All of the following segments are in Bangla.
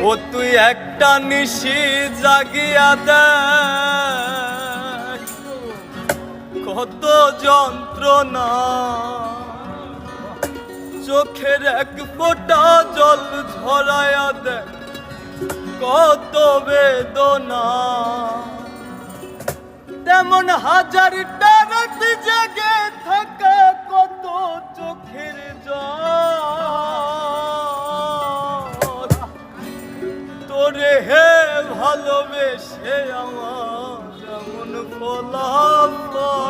ও তুই একটা নিশি জাগিয়া দেখ কত যন্ত্রণা, চোখের এক ফোঁটা জল ঝরায়া দেখ কত বেদনা। তেমন হাজারটা রাত জেগে থাকা কত চোখের জল, তোরে হে ভালোবেসে আমার যেমন ফলাফল।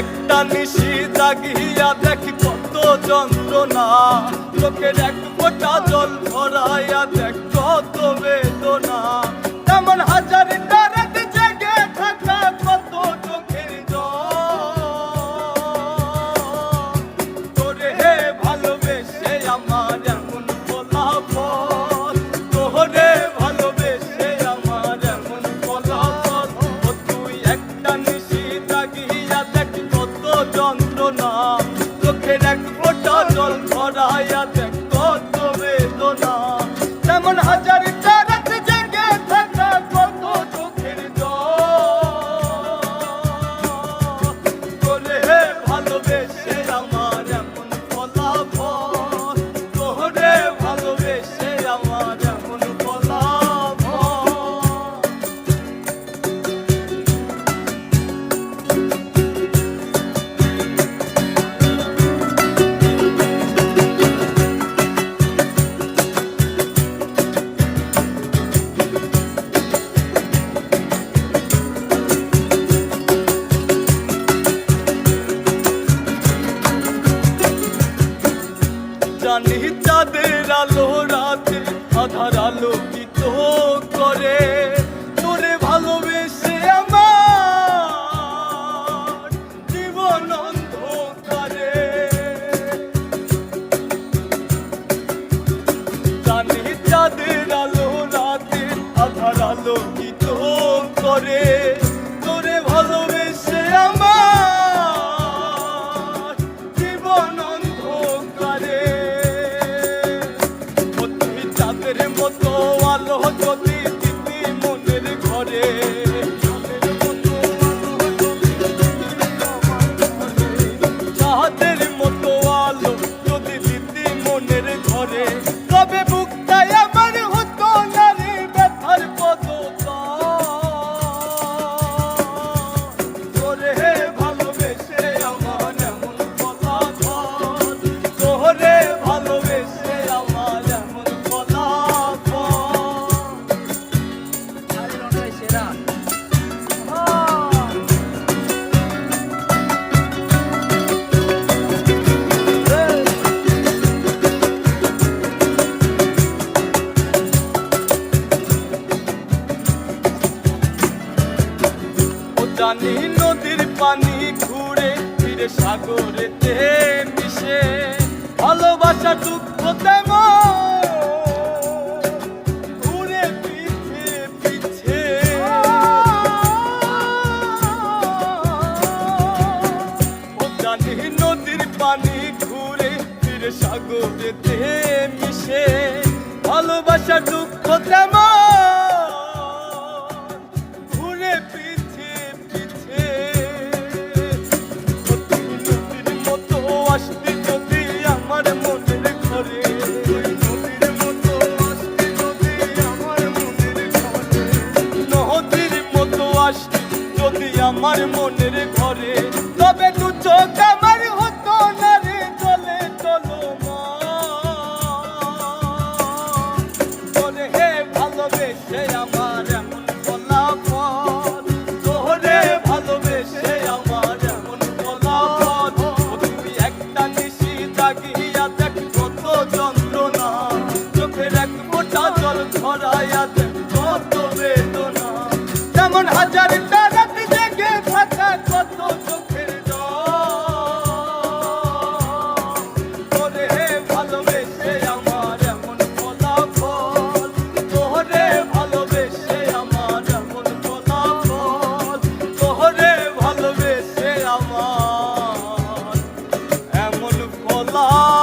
একটা নিশি জাগিয়া দেখি কত যন্ত্রণা, চোখের এক ফোঁটা জল ধরাইয়া দেখ কত বেদনা। তেমন হাজারটা রাত জেগে থাকা কত চোখের জল, তোরে হে ভালোবেসে আমার এমন ফলাফল, তোরে ভালোবেসে আমার এমন ফলাফল। ও তুই একটা নিশি জাগিয়া যন্ত্রণা, চোখের এক ফোঁটা জল ভরাইয়া দেখ কত বেদনা। তেমন হাজারটা রাত জেগে থাকা কত চোখের জল, তোরে হে ভালোবেসে আমার এমন ফলাফল, তোরে ভালোবেসে আমার এমন ফলাফল। জানি চাঁদের আলো রাতে আধার আলোকিত করে, তোরে ভালোবেসে আমার জীবন অন্ধকারে। জানি চাঁদের আলো রাতে আধার আলোকিত করে, তোরে ভালোবেসে আমার জীবন অন্ধকারে। চাঁদের মতো আলো যদি দিতি মনের ঘরে, চাঁদের মতো আলো যদি দিতি মনের ঘরে, তবে বুকটাই আমার হতো না রে ব্যথার পদতল, তোরে হে ভালোবেসে আমার এমন ফলাফল, তোরে ভালোবেসে আমার এমন জানি নদীর পানি ঘুরে ফিরে সাগরেতে মিশে, ভালোবাসা দুঃখ তেমন ঘুরে পিছে পিছে। ও জানি নদীর পানি ঘুরে ফিরে সাগরেতে মিশে, ভালোবাসা দুঃখ তেমন ঘুরে পিছে পিছে। নদীর মতো আসতে যদি আমার মনের ঘরে, নদীর মতো আসতে যদি আমার মনের ঘরে, নদীর মতো আসতে যদি আমার মনের ঘরে, তবে দু চোখ আমার হতো না রে চলে চলো মা, তোরে হে ভালোবেসে গলা